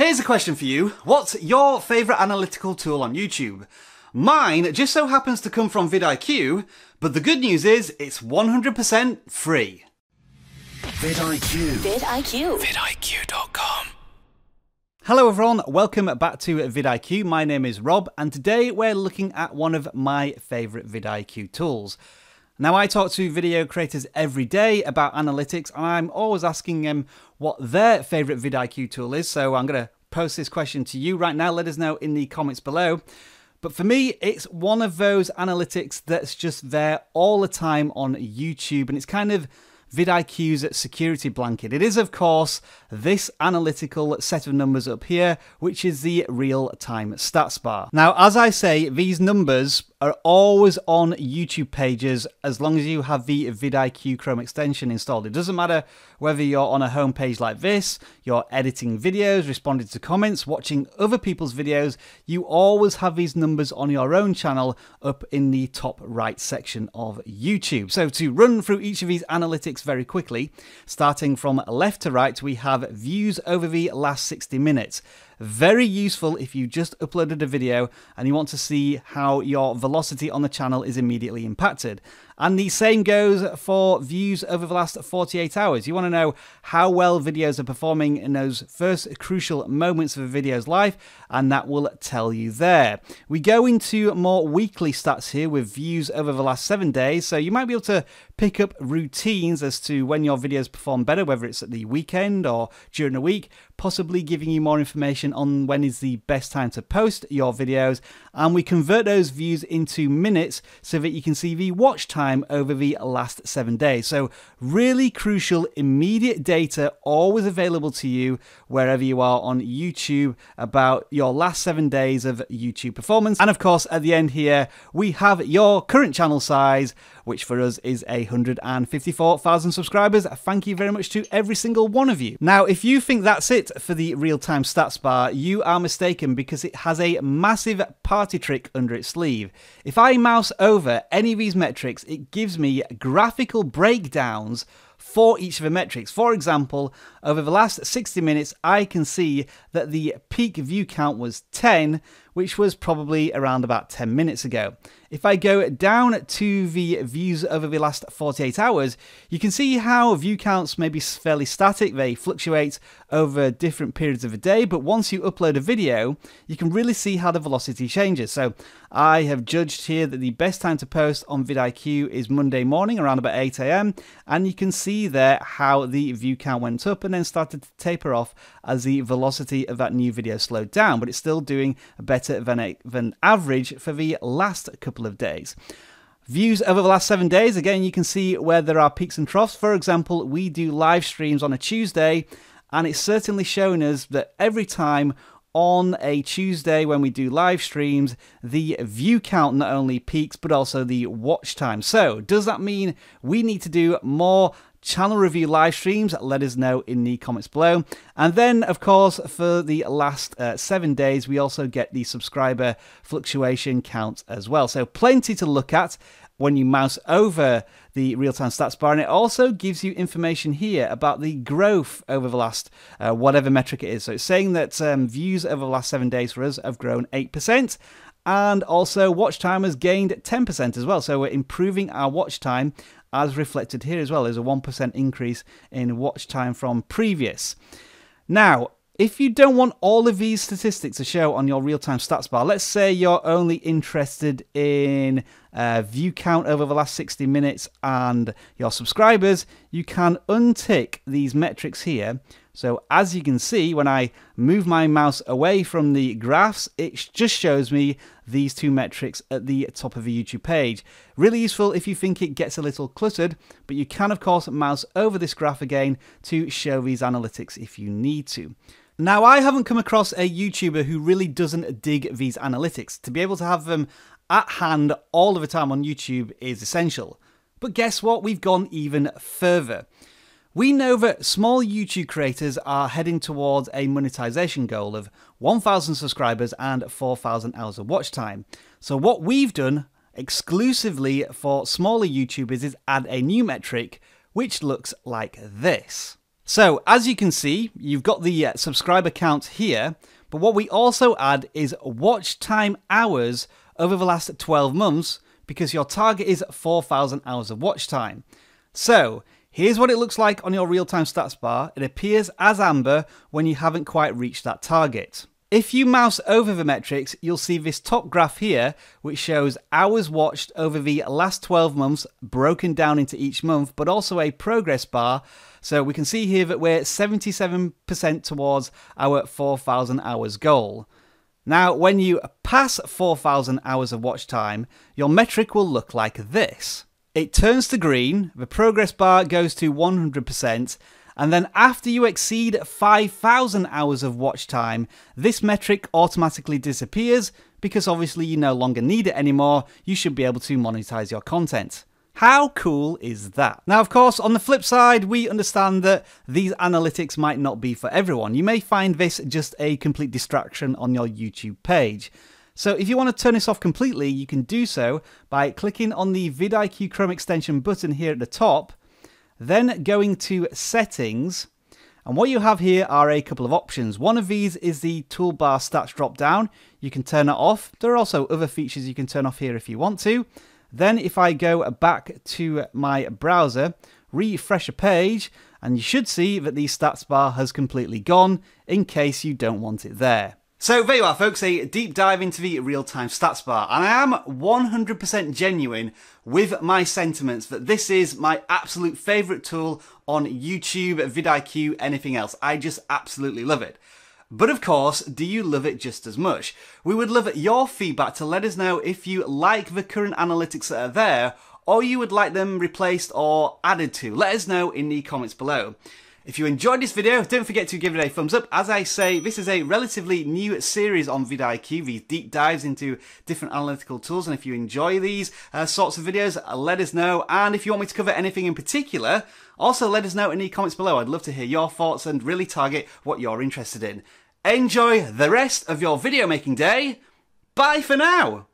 Here's a question for you. What's your favourite analytical tool on YouTube? Mine just so happens to come from vidIQ, but the good news is it's 100% free. vidIQ. vidIQ. vidIQ.com. Hello everyone, welcome back to vidIQ. My name is Rob and today we're looking at one of my favourite vidIQ tools. Now I talk to video creators every day about analytics and I'm always asking them what their favourite vidIQ tool is, so I'm going to post this question to you right now. Let us know in the comments below. But for me, it's one of those analytics that's just there all the time on YouTube, and it's kind of vidIQ's security blanket. It is, of course, this analytical set of numbers up here, which is the real-time stats bar. Now, as I say, these numbers are always on YouTube pages as long as you have the vidIQ Chrome extension installed. It doesn't matter whether you're on a home page like this, you're editing videos, responding to comments, watching other people's videos, you always have these numbers on your own channel up in the top right section of YouTube. So to run through each of these analytics very quickly, starting from left to right, we have views over the last 60 minutes. Very useful if you just uploaded a video and you want to see how your velocity on the channel is immediately impacted. And the same goes for views over the last 48 hours. You want to know how well videos are performing in those first crucial moments of a video's life, and that will tell you there. We go into more weekly stats here with views over the last 7 days, so you might be able to pick up routines as to when your videos perform better, whether it's at the weekend or during the week, possibly giving you more information on when is the best time to post your videos. And we convert those views into minutes so that you can see the watch time over the last 7 days. So really crucial, immediate data always available to you wherever you are on YouTube about your last 7 days of YouTube performance. And of course, at the end here, we have your current channel size, which for us is 154,000 subscribers. Thank you very much to every single one of you. Now, if you think that's it for the real-time stats bar, you are mistaken, because it has a massive party trick under its sleeve. If I mouse over any of these metrics, it gives me graphical breakdowns for each of the metrics. For example, over the last 60 minutes, I can see that the peak view count was 10, which was probably around about 10 minutes ago. If I go down to the views over the last 48 hours, you can see how view counts may be fairly static. They fluctuate over different periods of the day, but once you upload a video, you can really see how the velocity changes. So I have judged here that the best time to post on vidIQ is Monday morning around about 8 AM, and you can see there how the view count went up and then started to taper off as the velocity of that new video slowed down, but it's still doing better than average for the last couple of days. Views over the last 7 days, again, you can see where there are peaks and troughs. For example, we do live streams on a Tuesday, and it's certainly shown us that every time on a Tuesday when we do live streams, the view count not only peaks, but also the watch time. So does that mean we need to do more channel review live streams? Let us know in the comments below. And then, of course, for the last 7 days, we also get the subscriber fluctuation count as well. So plenty to look at when you mouse over the real-time stats bar, and it also gives you information here about the growth over the last whatever metric it is. So it's saying that views over the last 7 days for us have grown 8%, and also watch time has gained 10% as well. So we're improving our watch time as reflected here as well. There's a 1% increase in watch time from previous. Now, if you don't want all of these statistics to show on your real-time stats bar, let's say you're only interested in view count over the last 60 minutes and your subscribers, you can untick these metrics here. So as you can see, when I move my mouse away from the graphs, it just shows me these two metrics at the top of the YouTube page. Really useful if you think it gets a little cluttered, but you can of course mouse over this graph again to show these analytics if you need to. Now, I haven't come across a YouTuber who really doesn't dig these analytics. To be able to have them at hand all of the time on YouTube is essential. But guess what? We've gone even further. We know that small YouTube creators are heading towards a monetization goal of 1,000 subscribers and 4,000 hours of watch time. So what we've done exclusively for smaller YouTubers is add a new metric which looks like this. So as you can see, you've got the subscriber count here, but what we also add is watch time hours over the last 12 months because your target is 4,000 hours of watch time. So here's what it looks like on your real-time stats bar. It appears as amber when you haven't quite reached that target. If you mouse over the metrics, you'll see this top graph here, which shows hours watched over the last 12 months broken down into each month, but also a progress bar. So we can see here that we're 77% towards our 4,000 hours goal. Now, when you pass 4,000 hours of watch time, your metric will look like this. It turns to green, the progress bar goes to 100%, and then after you exceed 5,000 hours of watch time, this metric automatically disappears because obviously you no longer need it anymore. You should be able to monetize your content. How cool is that? Now, of course, on the flip side, we understand that these analytics might not be for everyone. You may find this just a complete distraction on your YouTube page. So if you want to turn this off completely, you can do so by clicking on the vidIQ Chrome extension button here at the top, then going to settings, and what you have here are a couple of options. One of these is the toolbar stats drop down. You can turn it off. There are also other features you can turn off here if you want to. Then if I go back to my browser, refresh a page, and you should see that the stats bar has completely gone in case you don't want it there. So there you are, folks, a deep dive into the real-time stats bar, and I am 100% genuine with my sentiments that this is my absolute favourite tool on YouTube, vidIQ, anything else. I just absolutely love it. But of course, do you love it just as much? We would love your feedback to let us know if you like the current analytics that are there, or you would like them replaced or added to. Let us know in the comments below. If you enjoyed this video, don't forget to give it a thumbs up. As I say, this is a relatively new series on vidIQ, these deep dives into different analytical tools. And if you enjoy these sorts of videos, let us know. And if you want me to cover anything in particular, also let us know in the comments below. I'd love to hear your thoughts and really target what you're interested in. Enjoy the rest of your video making day. Bye for now.